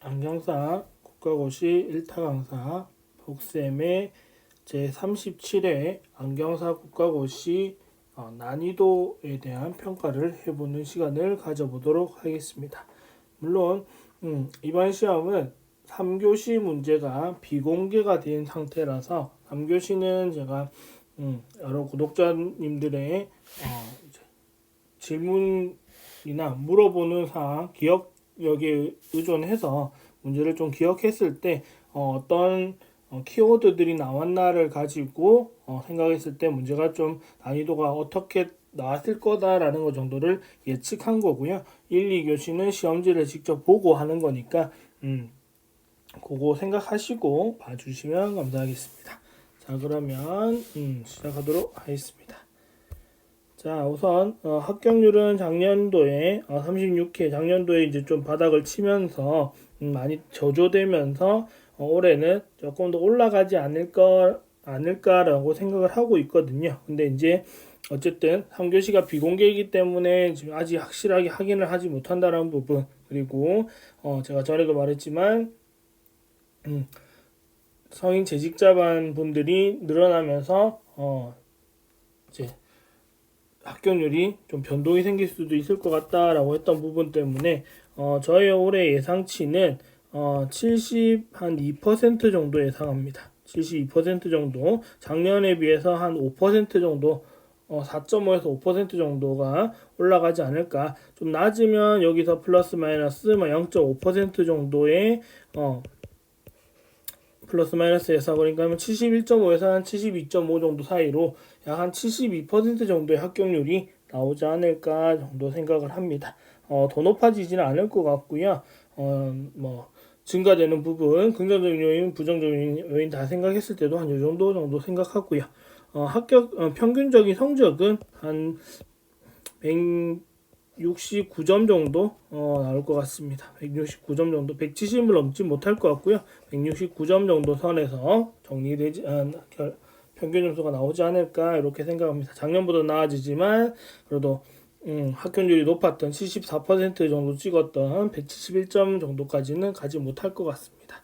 안경사 국가고시 1타 강사 복쌤의 제37회 안경사 국가고시 난이도에 대한 평가를 해보는 시간을 가져보도록 하겠습니다. 물론 이번 시험은 3교시 문제가 비공개가 된 상태라서 3교시는 제가 여러 구독자님들의 질문이나 물어보는 사항, 기억력에 의존해서 문제를 좀 기억했을 때 어떤 키워드들이 나왔나를 가지고 생각했을 때 문제가 좀 난이도가 어떻게 나왔을 거다라는 것 정도를 예측한 거고요. 1, 2교시는 시험지를 직접 보고 하는 거니까 그거 생각하시고 봐주시면 감사하겠습니다. 자, 그러면 시작하도록 하겠습니다. 자, 우선 합격률은 작년도에 36회, 작년도에 이제 좀 바닥을 치면서 많이 저조되면서 올해는 조금 더 올라가지 않을까라고 생각을 하고 있거든요. 근데 이제 어쨌든 3교시가 비공개이기 때문에 지금 아직 확실하게 확인을 하지 못한다는 부분, 그리고 제가 전에도 말했지만 성인 재직자반 분들이 늘어나면서 이제 합격률이 좀 변동이 생길 수도 있을 것 같다라고 했던 부분 때문에 저희 올해 예상치는 72% 정도 예상합니다. 72% 정도, 작년에 비해서 한 5% 정도, 4.5에서 5% 정도가 올라가지 않을까. 좀 낮으면 여기서 플러스 마이너스 0.5% 정도의 플러스 마이너스 예상, 그러니까 71.5에서 한 72.5 정도 사이로 약 한 72% 정도의 합격률이 나오지 않을까 정도 생각을 합니다. 더 높아지지는 않을 것 같고요. 증가되는 부분, 긍정적인 요인, 부정적인 요인 다 생각했을 때도 한 이 정도 생각하고요. 평균적인 성적은 한 169점 정도 나올 것 같습니다. 169점 정도, 170을 넘지 못할 것 같고요. 169점 정도 선에서 정리되지 평균 점수가 나오지 않을까 이렇게 생각합니다. 작년보다 나아지지만 그래도 합격률이 높았던 74% 정도 찍었던 171점 정도까지는 가지 못할 것 같습니다.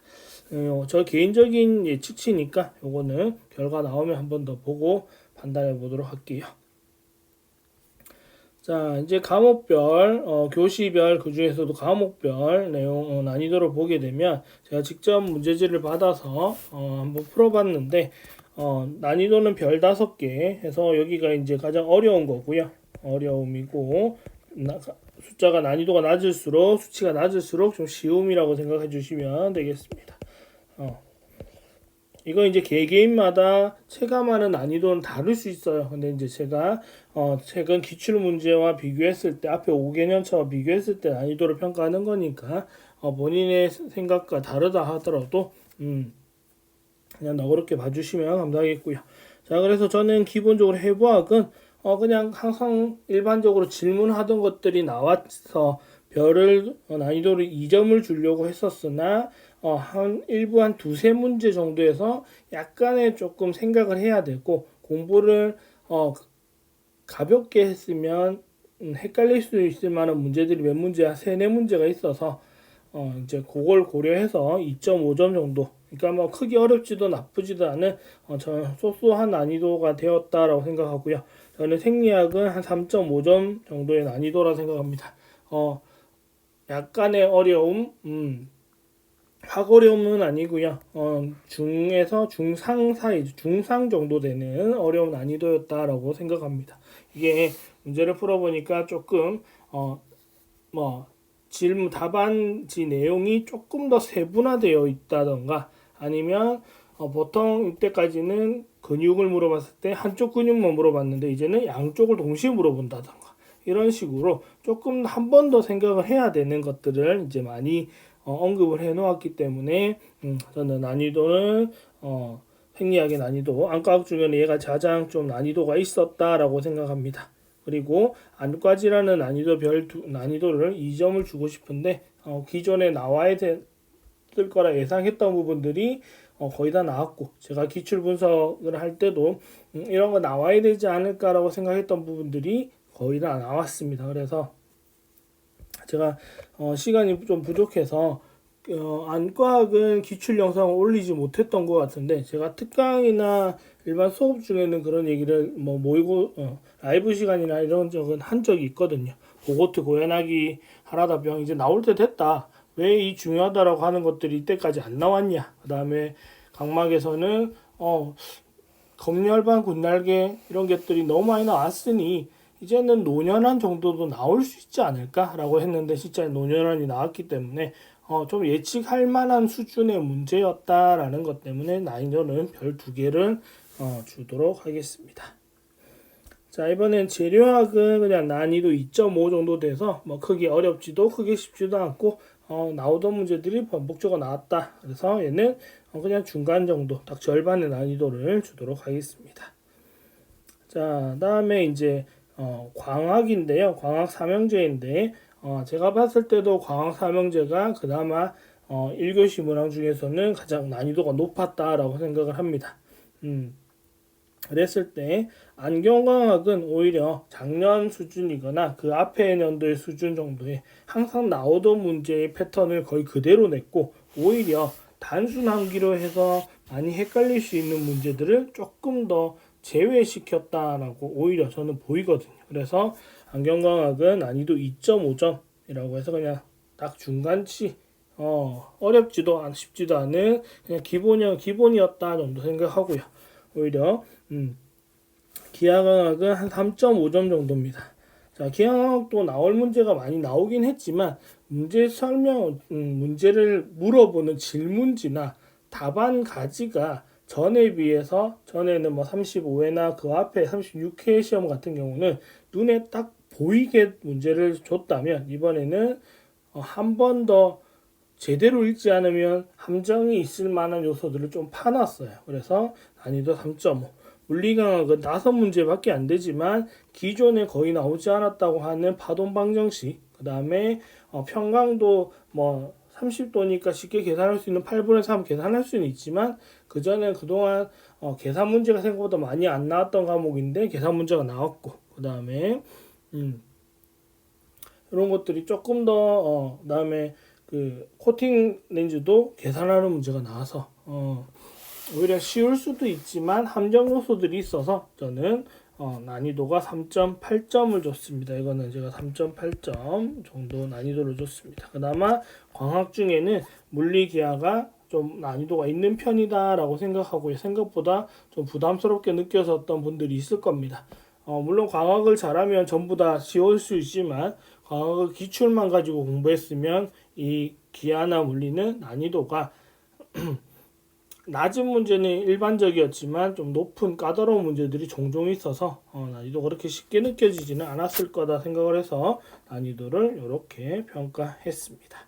저 개인적인 예측치니까 요거는 결과 나오면 한 번 더 보고 판단해 보도록 할게요. 자, 이제 과목별, 교시별, 그 중에서도 과목별 내용, 난이도를 보게 되면 제가 직접 문제지를 받아서 한번 풀어봤는데 난이도는 별 5개 해서 여기가 이제 가장 어려운 거고요. 어려움이고 숫자가 난이도가 낮을수록, 수치가 낮을수록 좀 쉬움이라고 생각해 주시면 되겠습니다. 이거 이제 개개인마다 체감하는 난이도는 다를 수 있어요. 근데 이제 제가 최근 기출 문제와 비교했을 때, 앞에 5개년차와 비교했을 때 난이도를 평가하는 거니까 본인의 생각과 다르다 하더라도 그냥 너그럽게 봐주시면 감사하겠고요. 자, 그래서 저는 기본적으로 해부학은 그냥 항상 일반적으로 질문하던 것들이 나와서 별을 난이도를 2점을 주려고 했었으나 일부 한 두세 문제 정도에서 약간의 조금 생각을 해야 되고, 공부를 가볍게 했으면 헷갈릴 수 있을 만한 문제들이 몇 문제, 한 세네 문제가 있어서 이제 그걸 고려해서 2.5점 정도, 그러니까 뭐 크게 어렵지도 나쁘지도 않은 저는 소소한 난이도가 되었다라고 생각하고요. 저는 생리학은 한 3.5점 정도의 난이도라 생각합니다. 약간의 어려움, 확 어려움은 아니고요. 중에서 중상 사이, 중상 정도 되는 어려운 난이도였다라고 생각합니다. 이게 문제를 풀어보니까 조금 질문 답안지 내용이 조금 더 세분화되어 있다던가, 아니면 보통 이때까지는 근육을 물어봤을 때 한쪽 근육만 물어봤는데 이제는 양쪽을 동시에 물어본다던가, 이런 식으로 조금 한 번 더 생각을 해야 되는 것들을 이제 많이 언급을 해 놓았기 때문에 저는 난이도는 생리학의 난이도, 안과학 중에는 얘가 가장 좀 난이도가 있었다라고 생각합니다. 그리고 안과질환은 난이도를 2점을 주고 싶은데 기존에 나와야 될 거라 예상했던 부분들이 거의 다 나왔고, 제가 기출 분석을 할 때도 이런 거 나와야 되지 않을까라고 생각했던 부분들이 거의 다 나왔습니다. 그래서 제가 시간이 좀 부족해서 안과학은 기출 영상을 올리지 못했던 것 같은데 제가 특강이나 일반 수업 중에는 그런 얘기를 뭐 모이고 라이브 시간이나 이런 적은 한 적이 있거든요. 보고트 고연하기 하라다병 이제 나올 때 됐다. 왜 이 중요하다라고 하는 것들이 이때까지 안 나왔냐. 그 다음에 각막에서는 검열반 군날개 이런 것들이 너무 많이 나왔으니 이제는 노년환 정도도 나올 수 있지 않을까라고 했는데 진짜 노년환이 나왔기 때문에 좀 예측할 만한 수준의 문제였다라는 것 때문에 난이도는 별 2개를 주도록 하겠습니다. 자, 이번엔 재료학은 그냥 난이도 2.5 정도 돼서 뭐 크게 어렵지도 크게 쉽지도 않고 나오던 문제들이 반복적으로 나왔다. 그래서 얘는 그냥 중간 정도, 딱 절반의 난이도를 주도록 하겠습니다. 자, 다음에 이제 광학인데요. 광학 삼형제인데 제가 봤을 때도 광학 삼형제가 그나마 1교시 문항 중에서는 가장 난이도가 높았다라고 생각을 합니다. 그랬을 때 안경광학은 오히려 작년 수준이거나 그 앞에 년도의 수준 정도에 항상 나오던 문제의 패턴을 거의 그대로 냈고 오히려 단순 암기로 해서 많이 헷갈릴 수 있는 문제들을 조금 더 제외시켰다라고 오히려 저는 보이거든요. 그래서 안경광학은 난이도 2.5점이라고 해서 그냥 딱 중간치 어렵지도 쉽지도 않은 그냥 기본이었다 정도 생각하고요. 오히려 기하광학은 한 3.5점 정도입니다. 자, 기하광학도 나올 문제가 많이 나오긴 했지만 문제 설명, 문제를 물어보는 질문지나 답안 가지가 전에 비해서 전에는 뭐 35회나 그 앞에 36회 시험 같은 경우는 눈에 딱 보이게 문제를 줬다면 이번에는 한 번 더 제대로 읽지 않으면 함정이 있을 만한 요소들을 좀 파놨어요. 그래서 난이도 3.5. 물리광학은 5문제밖에 안 되지만 기존에 거의 나오지 않았다고 하는 파동방정식, 그 다음에 평강도 뭐 30도니까 쉽게 계산할 수 있는 8분의 3 계산할 수는 있지만 그 전에 그동안 계산 문제가 생각보다 많이 안 나왔던 과목인데 계산 문제가 나왔고 그 다음에 이런 것들이 조금 더 그다음에 그 코팅 렌즈도 계산하는 문제가 나와서 오히려 쉬울 수도 있지만 함정 요소들이 있어서 저는 난이도가 3.8점을 줬습니다. 이거는 제가 3.8점 정도 난이도를 줬습니다. 그나마 광학 중에는 물리기하가 좀 난이도가 있는 편이다라고 생각하고요. 생각보다 좀 부담스럽게 느껴졌던 분들이 있을 겁니다. 물론 광학을 잘하면 전부 다 쉬울 수 있지만 광학을 기출만 가지고 공부했으면 이 기하나 물리는 난이도가 낮은 문제는 일반적이었지만 좀 높은 까다로운 문제들이 종종 있어서 난이도가 그렇게 쉽게 느껴지지는 않았을 거다 생각을 해서 난이도를 이렇게 평가했습니다.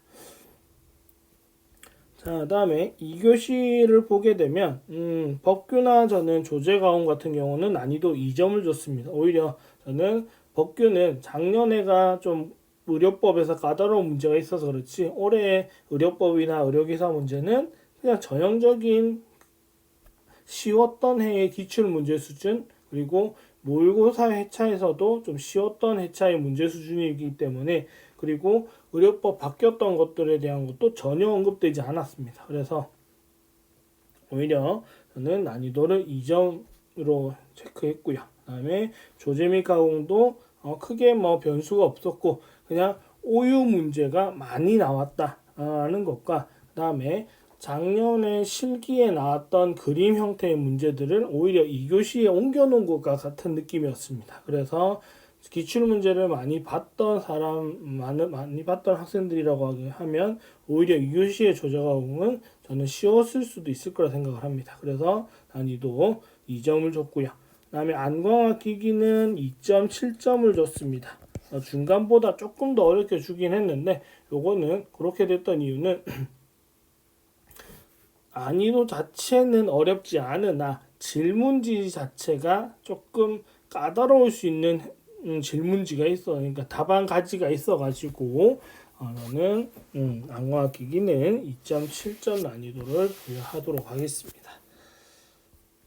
자, 다음에 2교시를 보게 되면 법규나 저는 조제가온 같은 경우는 난이도 2점을 줬습니다. 오히려 저는 법규는 작년에가 좀 의료법에서 까다로운 문제가 있어서 그렇지 올해 의료법이나 의료기사 문제는 그냥 전형적인 쉬웠던 해의 기출문제 수준 그리고 모의고사 회차에서도 좀 쉬웠던 회차의 문제 수준이기 때문에 그리고 의료법 바뀌었던 것들에 대한 것도 전혀 언급되지 않았습니다. 그래서 오히려 저는 난이도를 2점으로 체크했고요. 그 다음에 조제 및 가공도 크게 뭐 변수가 없었고 그냥 오유 문제가 많이 나왔다라는 것과 그 다음에 작년에 실기에 나왔던 그림 형태의 문제들을 오히려 2교시에 옮겨놓은 것과 같은 느낌이었습니다. 그래서 기출문제를 많이 봤던 많이 봤던 학생들이라고 하면 오히려 2교시의 조제가공은 저는 쉬웠을 수도 있을 거라 생각을 합니다. 그래서 난이도 2점을 줬고요. 그 다음에 안광학 기기는 2.7점을 줬습니다. 중간보다 조금 더 어렵게 주긴 했는데 요거는 그렇게 됐던 이유는 난이도 자체는 어렵지 않으나 질문지 자체가 조금 까다로울 수 있는 질문지가 있어. 그러니까 답안 가지가 있어가지고 저는 안광학 기기는 2.7점 난이도를 부여하도록 하겠습니다.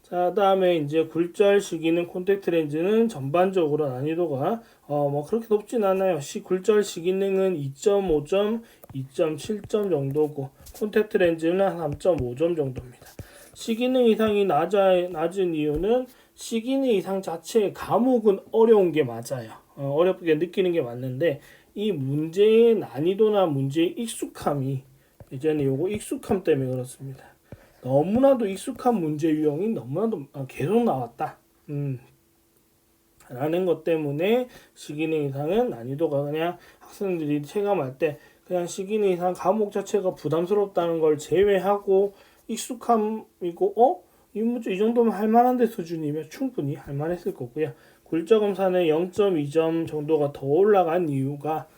자, 다음에 이제 굴절 시기능 콘택트 렌즈는 전반적으로 난이도가 뭐 그렇게 높진 않아요. 굴절 시기능은 2.5점, 2.7점 정도고 콘택트 렌즈는 3.5점 정도입니다. 시기능 이상이 낮은 이유는 시기능 이상 자체의 과목은 어려운 게 맞아요. 어렵게 느끼는 게 맞는데 이 문제의 난이도나 문제의 익숙함이 예전에 요거 익숙함 때문에 그렇습니다. 너무나도 익숙한 문제 유형이 너무나도 계속 나왔다. 라는 것 때문에 시기능 이상은 난이도가 그냥 학생들이 체감할 때 그냥 시기능 이상 과목 자체가 부담스럽다는 걸 제외하고 익숙함이고 이 문제 이 정도면 할만한데 수준이면 충분히 할만했을 거고요. 굴절검사는 0.2점 정도가 더 올라간 이유가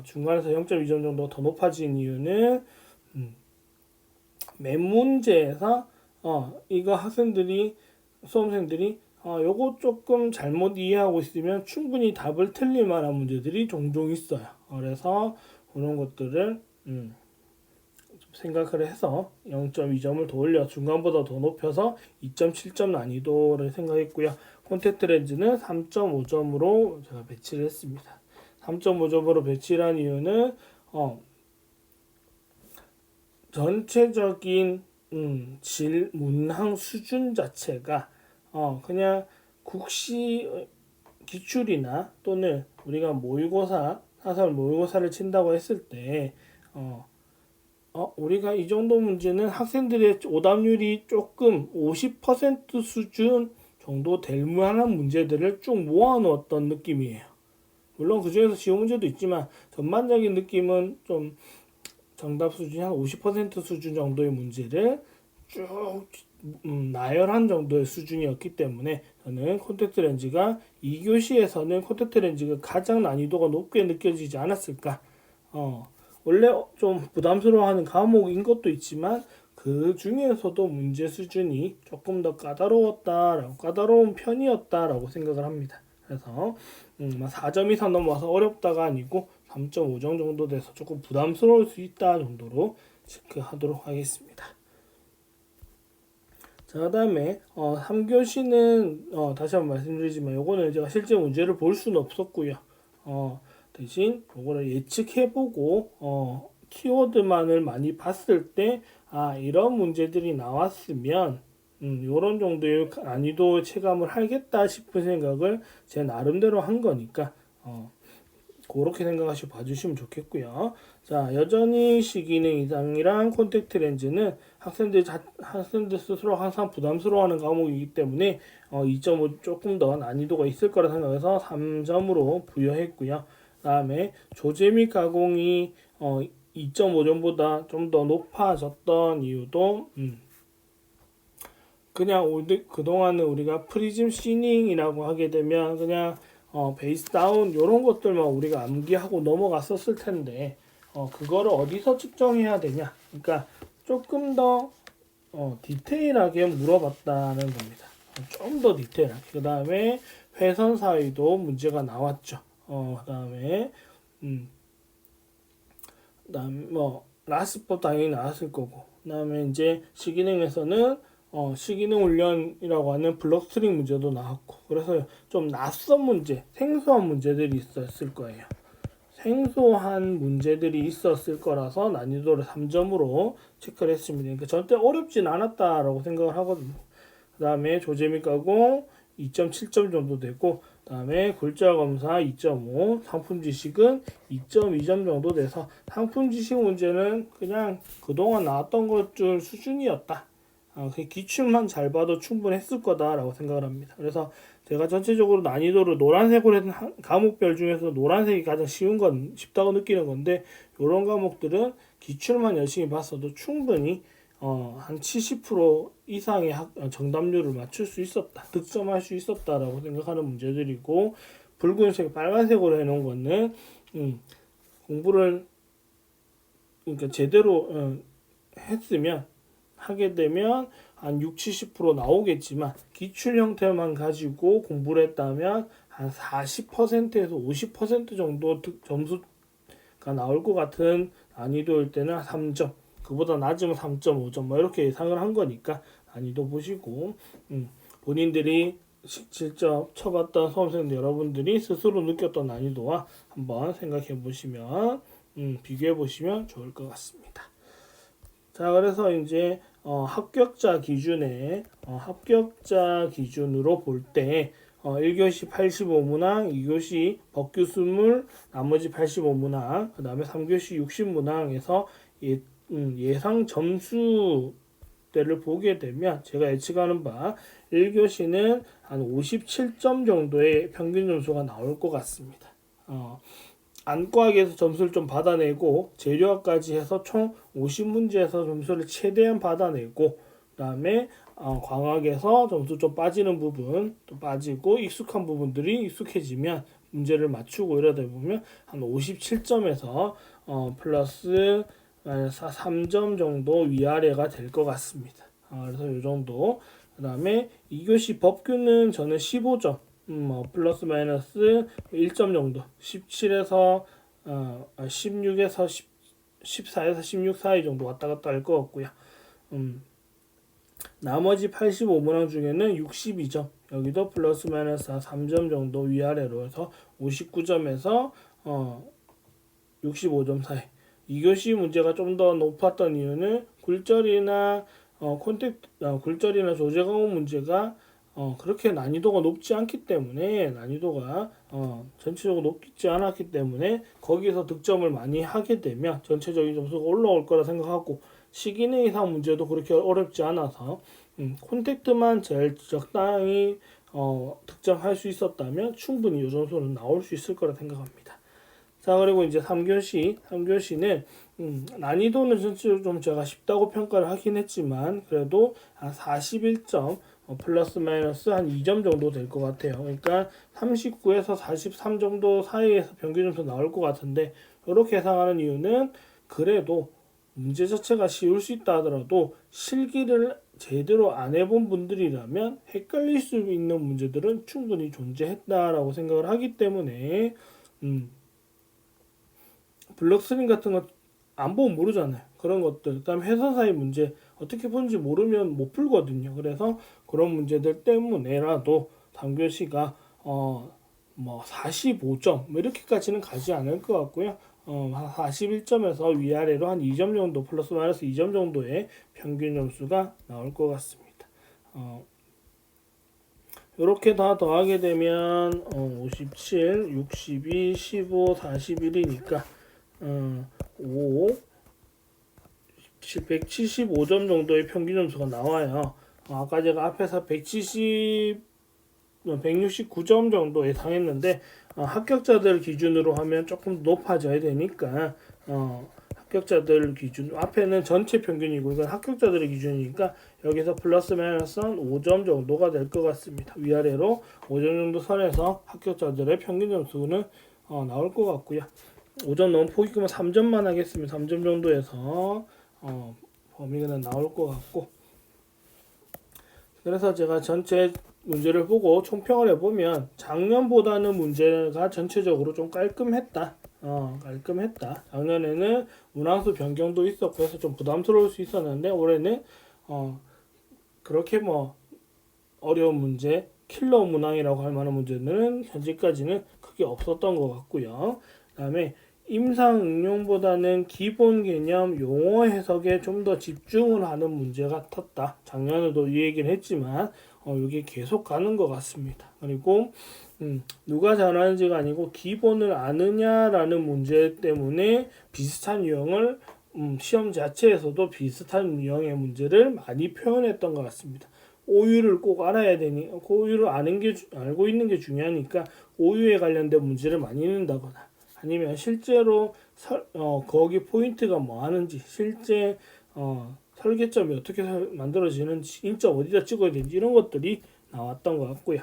중간에서 0.2점 정도 더 높아진 이유는 맨 문제에서 이거 수험생들이 요거 조금 잘못 이해하고 있으면 충분히 답을 틀릴 만한 문제들이 종종 있어요. 그래서 그런 것들을 좀 생각을 해서 0.2점을 더 올려 중간보다 더 높여서 2.7점 난이도를 생각했고요. 콘택트 렌즈는 3.5점으로 제가 배치를 했습니다. 3.5점으로 배치를 한 이유는 전체적인 문항 수준 자체가 그냥 국시 기출이나 또는 우리가 모의고사 사설 모의고사를 친다고 했을 때 우리가 이 정도 문제는 학생들의 오답률이 조금 50% 수준 정도 될 만한 문제들을 쭉 모아놓았던 느낌이에요. 물론 그 중에서 쉬운 문제도 있지만 전반적인 느낌은 좀 정답 수준이 한 50% 수준 정도의 문제를 쭉 나열한 정도의 수준이었기 때문에 저는 콘택트 렌즈가 2교시에서는 콘택트 렌즈가 가장 난이도가 높게 느껴지지 않았을까. 원래 좀 부담스러워하는 과목인 것도 있지만 그 중에서도 문제 수준이 조금 더 까다로운 편이었다라고 생각을 합니다. 그래서 4점 이상 넘어와서 어렵다가 아니고 3.5점 정도 돼서 조금 부담스러울 수 있다 정도로 체크하도록 하겠습니다. 자, 그 다음에 3교시는 다시 한번 말씀드리지만 요거는 제가 실제 문제를 볼 수는 없었고요. 대신 요거를 예측해보고 키워드만을 많이 봤을 때 이런 문제들이 나왔으면 요런 정도의 난이도 체감을 하겠다 싶은 생각을 제 나름대로 한 거니까 그렇게 생각하시고 봐주시면 좋겠고요. 자, 여전히 시기능 이상이랑 콘택트 렌즈는 학생들 스스로 항상 부담스러워하는 과목이기 때문에 2.5 조금 더 난이도가 있을 거라 생각해서 3점으로 부여했고요. 다음에 조제 및 가공이 2.5점보다 좀 더 높아졌던 이유도 그냥 그동안은 우리가 프리즘 시닝이라고 하게 되면 그냥 베이스 다운 이런 것들만 우리가 암기하고 넘어갔었을 텐데 그거를 어디서 측정해야 되냐, 그러니까 조금 더 디테일하게 물어봤다는 겁니다. 좀 더 디테일하게. 그 다음에 회선 사이도 문제가 나왔죠. 그다음에 라스법 당연히 나왔을 거고, 그다음에 이제 시기능에서는 시기능 훈련이라고 하는 블록 스트링 문제도 나왔고, 그래서 좀 낯선 문제, 생소한 문제들이 있었을 거예요. 생소한 문제들이 있었을 거라서 난이도를 3점으로 체크를 했습니다. 그러니까 절대 어렵진 않았다라고 생각을 하거든요. 그 다음에 조제 및 가공 2.7점 정도 되고, 그 다음에 굴절 검사 2.5, 상품 지식은 2.2점 정도 돼서 상품 지식 문제는 그냥 그동안 나왔던 것들 수준이었다. 기출만 잘 봐도 충분했을 거다라고 생각을 합니다. 그래서 제가 전체적으로 난이도를 노란색으로 했던 과목별 중에서 노란색이 가장 쉽다고 느끼는 건데, 이런 과목들은 기출만 열심히 봤어도 충분히 한 70% 이상의 정답률을 맞출 수 있었다, 득점할 수 있었다라고 생각하는 문제들이고, 붉은색, 빨간색으로 해놓은 거는 공부를 그러니까 제대로 하게 되면 한 60-70% 나오겠지만 기출 형태만 가지고 공부를 했다면 한 40%에서 50% 정도 점수가 나올 것 같은 난이도일 때는 3점, 그보다 낮으면 3.5점 이렇게 예상을 한 거니까 난이도 보시고 본인들이 직접 쳐봤던 수험생들 여러분들이 스스로 느꼈던 난이도와 한번 생각해 보시면 비교해 보시면 좋을 것 같습니다. 자, 그래서 이제 합격자 기준으로 볼 때 1교시 85문항, 2교시 법규 20, 나머지 85문항, 그 다음에 3교시 60문항에서 예상 점수대를 보게 되면 제가 예측하는 바 1교시는 한 57점 정도의 평균 점수가 나올 것 같습니다. 안과학에서 점수를 좀 받아내고 재료학까지 해서 총 50문제에서 점수를 최대한 받아내고 그 다음에 광학에서 점수 좀 빠지는 부분 또 빠지고 익숙한 부분들이 익숙해지면 문제를 맞추고 이러다 보면 한 57점에서 플러스 3점 정도 위아래가 될 것 같습니다. 그래서 이 정도. 그 다음에 2교시 법규는 저는 15점 플러스 마이너스 1점 정도 17에서 16에서 14에서 16 사이 정도 왔다 갔다 할 것 같고요. 나머지 85문항 중에는 62점 여기도 플러스 마이너스 3점 정도 위아래로 해서 59점에서 65점 사이. 2교시 문제가 좀 더 높았던 이유는 굴절이나 굴절이나 조제 과목 문제가 그렇게 난이도가 높지 않기 때문에 난이도가 전체적으로 높지 않았기 때문에 거기서 득점을 많이 하게 되면 전체적인 점수가 올라올 거라 생각하고 시기 내 이상 문제도 그렇게 어렵지 않아서 콘택트만 제일 적당히 득점할 수 있었다면 충분히 이 점수는 나올 수 있을 거라 생각합니다. 자, 그리고 이제 3교시는 난이도는 전체적으로 좀 제가 쉽다고 평가를 하긴 했지만 그래도 한 41점 플러스 마이너스 한 2점 정도 될 것 같아요. 그러니까 39에서 43 정도 사이에서 평균 점수 나올 것 같은데 이렇게 예상하는 이유는 그래도 문제 자체가 쉬울 수 있다 하더라도 실기를 제대로 안 해본 분들이라면 헷갈릴 수 있는 문제들은 충분히 존재했다라고 생각을 하기 때문에 블록스크린 같은 거 안 보면 모르잖아요. 그런 것들. 그다음에 회사사의 문제 어떻게 푸는지 모르면 못 풀거든요. 그래서 그런 문제들 때문에라도 3교시가 뭐 45점 뭐 이렇게까지는 가지 않을 것 같고요. 한 41점에서 위아래로 한 2점 정도 플러스 마이너스 2점 정도의 평균 점수가 나올 것 같습니다. 이렇게 다 더하게 되면 57, 62, 15, 41이니까 5, 175점 정도의 평균 점수가 나와요. 아까 제가 앞에서 169점 정도 예상했는데 합격자들 기준으로 하면 조금 높아져야 되니까 합격자들 기준 앞에는 전체 평균이고 이건 합격자들의 기준이니까 여기서 플러스 마이너스 5점 정도가 될 것 같습니다. 위아래로 5점 정도 선에서 합격자들의 평균 점수는 나올 것 같고요. 5점 너무 포기하면 3점만 하겠습니다. 3점 정도에서 범위가 나올 것 같고 그래서 제가 전체 문제를 보고 총평을 해보면 작년보다는 문제가 전체적으로 좀 깔끔했다. 깔끔했다. 작년에는 문항수 변경도 있었고 해서 좀 부담스러울 수 있었는데 올해는 그렇게 뭐 어려운 문제, 킬러 문항이라고 할 만한 문제는 현재까지는 크게 없었던 것 같고요. 그 다음에 임상 응용보다는 기본 개념 용어 해석에 좀 더 집중을 하는 문제 같았다. 작년에도 이 얘기를 했지만 이게 계속 가는 것 같습니다. 그리고 누가 잘하는지가 아니고 기본을 아느냐라는 문제 때문에 비슷한 유형을 시험 자체에서도 비슷한 유형의 문제를 많이 표현했던 것 같습니다. 오유를 꼭 알아야 되니 오유를 알고 있는 게 중요하니까 오유에 관련된 문제를 많이 낸다거나 아니면 실제로 거기 포인트가 뭐 하는지 실제 설계점이 어떻게 만들어지는지 인점 어디다 찍어야 되는지 이런 것들이 나왔던 것 같고요.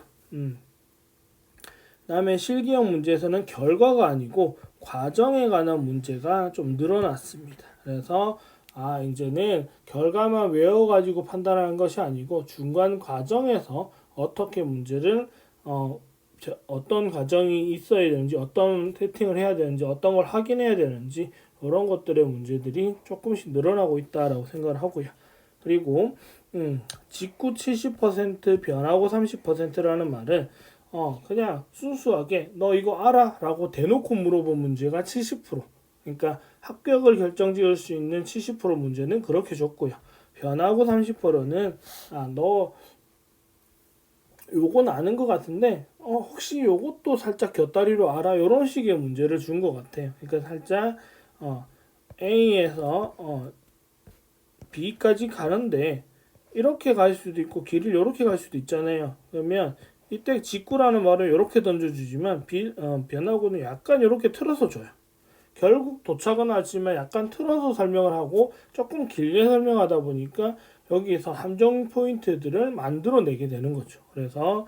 다음에 실기형 문제에서는 결과가 아니고 과정에 관한 문제가 좀 늘어났습니다. 그래서 이제는 결과만 외워가지고 판단하는 것이 아니고 중간 과정에서 어떻게 문제를 어떤 과정이 있어야 되는지 어떤 세팅을 해야 되는지 어떤 걸 확인해야 되는지 이런 것들의 문제들이 조금씩 늘어나고 있다라고 생각을 하고요. 그리고 직구 70% 변하고 30%라는 말은 그냥 순수하게 너 이거 알아? 라고 대놓고 물어본 문제가 70% 그러니까 합격을 결정지을 수 있는 70% 문제는 그렇게 줬고요. 변하고 30%는 너 요건 아는 것 같은데 혹시 요것도 살짝 곁다리로 알아? 이런 식의 문제를 준 것 같아요. 그러니까 살짝 A에서 B까지 가는데 이렇게 갈 수도 있고 길을 이렇게 갈 수도 있잖아요. 그러면 이때 직구라는 말을 이렇게 던져주지만 변하고는 약간 이렇게 틀어서 줘요. 결국 도착은 하지만 약간 틀어서 설명을 하고 조금 길게 설명하다 보니까 여기에서 함정 포인트들을 만들어내게 되는 거죠. 그래서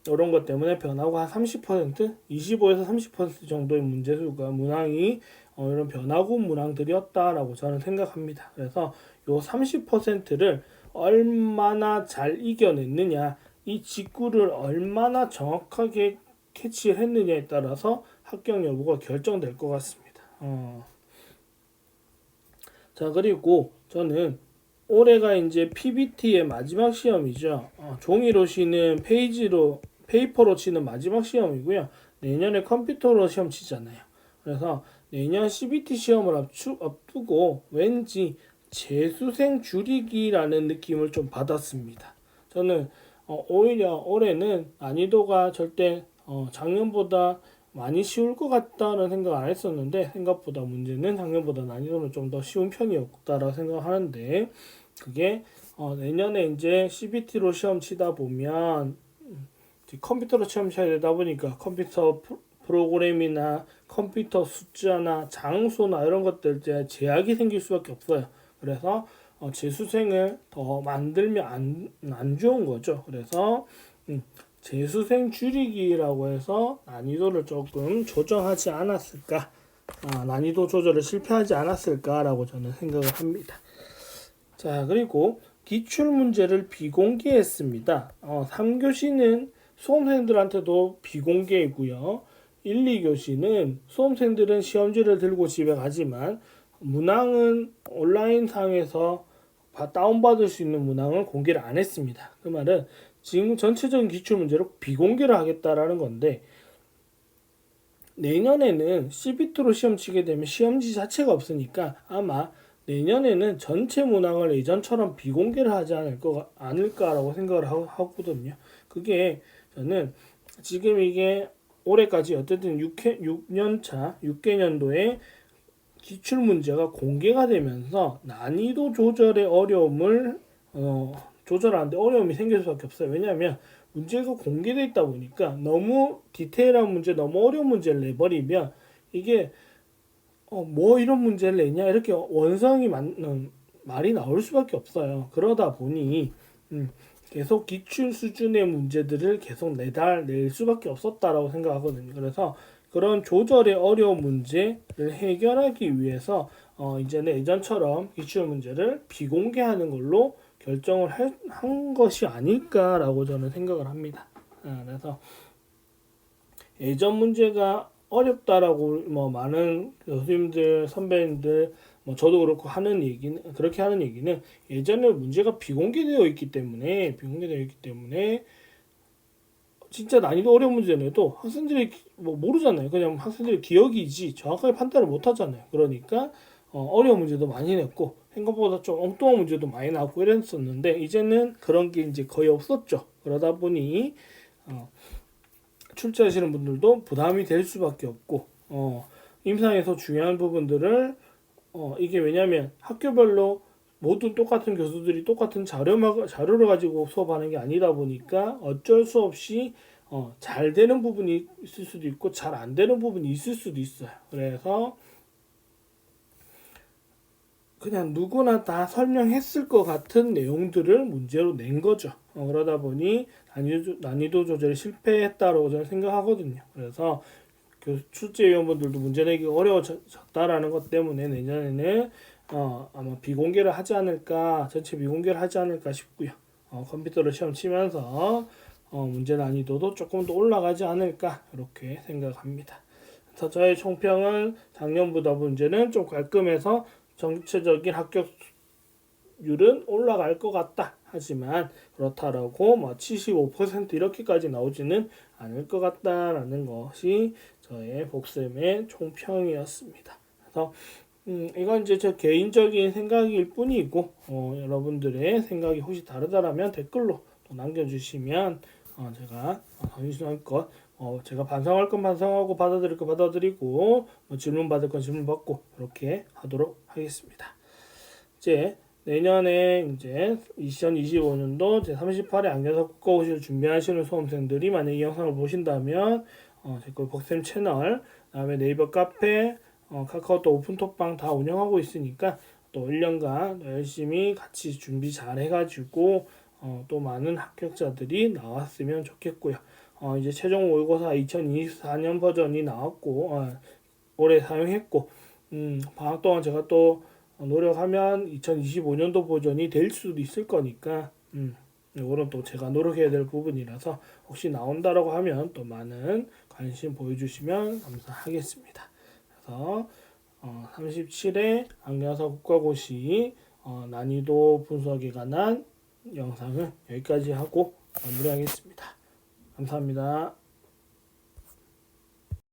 이런 것 때문에 변하고 한 30%, 25에서 30% 정도의 문제수가 문항이 이런 변화구 문항들이었다라고 저는 생각합니다. 그래서 요 30%를 얼마나 잘 이겨냈느냐, 이 직구를 얼마나 정확하게 캐치를 했느냐에 따라서 합격 여부가 결정될 것 같습니다. 자, 그리고 저는 올해가 이제 PBT의 마지막 시험이죠. 종이로 치는 페이퍼로 치는 마지막 시험이고요. 내년에 컴퓨터로 시험 치잖아요. 그래서 내년 CBT 시험을 앞두고 왠지 재수생 줄이기라는 느낌을 좀 받았습니다. 저는 오히려 올해는 난이도가 절대 작년보다 많이 쉬울 것 같다는 생각 안 했었는데 생각보다 문제는 작년보다 난이도는 좀 더 쉬운 편이었다라고 생각하는데 그게 내년에 이제 CBT로 시험 치다 보면 컴퓨터로 시험 쳐야 되다 보니까 컴퓨터 프로그램이나 컴퓨터 숫자나 장소나 이런 것들 제약이 생길 수밖에 없어요. 그래서 재수생을 더 만들면 안 좋은 거죠. 그래서 재수생 줄이기라고 해서 난이도를 조금 조정하지 않았을까, 난이도 조절을 실패하지 않았을까라고 저는 생각을 합니다. 자, 그리고 기출 문제를 비공개했습니다. 3교시는 수험생들한테도 비공개이고요. 1, 2교시는 수험생들은 시험지를 들고 집에 가지만 문항은 온라인상에서 다운받을 수 있는 문항을 공개를 안 했습니다. 그 말은 지금 전체적인 기출 문제를 비공개를 하겠다라는 건데 내년에는 CBT로 시험 치게 되면 시험지 자체가 없으니까 아마 내년에는 전체 문항을 예전처럼 비공개를 하지 않을까라고 생각을 하거든요. 그게 저는 지금 이게 올해까지 어쨌든 6년차, 6개년도에 기출 문제가 공개가 되면서 난이도 조절의 어려움을 조절하는데 어려움이 생길 수밖에 없어요. 왜냐하면 문제가 공개되어 있다 보니까 너무 디테일한 문제, 너무 어려운 문제를 내버리면 이게 뭐 이런 문제를 내냐 이렇게 원성이 맞는 말이 나올 수밖에 없어요. 그러다 보니 계속 기출 수준의 문제들을 계속 낼 수밖에 없었다라고 생각하거든요. 그래서 그런 조절의 어려운 문제를 해결하기 위해서 이제는 예전처럼 기출 문제를 비공개하는 걸로 결정을 한 것이 아닐까라고 저는 생각을 합니다. 그래서 예전 문제가 어렵다라고 뭐 많은 교수님들, 선배님들, 뭐 저도 그렇고 그렇게 하는 얘기는 예전에 문제가 비공개되어 있기 때문에 진짜 난이도 어려운 문제는 학생들이 뭐 모르잖아요. 그냥 학생들의 기억이지 정확하게 판단을 못 하잖아요. 그러니까 어려운 문제도 많이 냈고 생각보다 좀 엉뚱한 문제도 많이 나오고 이랬었는데 이제는 그런 게 이제 거의 없었죠. 그러다 보니 출제하시는 분들도 부담이 될 수밖에 없고 임상에서 중요한 부분들을 이게 왜냐면 학교별로 모두 똑같은 교수들이 똑같은 자료를 가지고 수업하는 게 아니다 보니까 어쩔 수 없이 잘 되는 부분이 있을 수도 있고 잘 안 되는 부분이 있을 수도 있어요. 그래서 그냥 누구나 다 설명했을 것 같은 내용들을 문제로 낸 거죠. 그러다 보니 난이도 조절에 실패했다고 저는 생각하거든요. 그래서 출제위원분들도 문제 내기 어려워졌다라는 것 때문에 내년에는 아마 비공개를 하지 않을까, 전체 비공개를 하지 않을까 싶고요. 컴퓨터로 시험 치면서 문제 난이도도 조금 더 올라가지 않을까 이렇게 생각합니다. 그래서 저의 총평은 작년보다 문제는 좀 깔끔해서 전체적인 합격률은 올라갈 것 같다. 하지만 그렇다라고 75% 이렇게까지 나오지는 않을 것 같다라는 것이 저의 복습의 총평이었습니다. 그래서 이건 이제 저 개인적인 생각일 뿐이고 여러분들의 생각이 혹시 다르다라면 댓글로 또 남겨주시면 제가 선심성의껏 제가 반성할 건 반성하고 받아들일 건 받아들이고 질문 받을 건 질문 받고 그렇게 하도록 하겠습니다. 이제 내년에 이제 2025년도 제 38회 안경사 국가고시를 준비하시는 수험생들이 만약 이 영상을 보신다면 제거 복쌤 채널, 그다음에 네이버 카페, 카카오톡 오픈톡방 다 운영하고 있으니까 또 1년간 열심히 같이 준비 잘 해가지고 또 많은 합격자들이 나왔으면 좋겠고요. 이제 최종 모의고사 2024년 버전이 나왔고 올해 사용했고 방학 동안 제가 또 노력하면 2025년도 버전이 될 수도 있을 거니까 이거는 또 제가 노력해야 될 부분이라서 혹시 나온다라고 하면 또 많은 관심 보여주시면 감사하겠습니다. 그래서 37회 안경사 국가고시 난이도 분석에 관한 영상을 여기까지 하고 마무리하겠습니다. 감사합니다.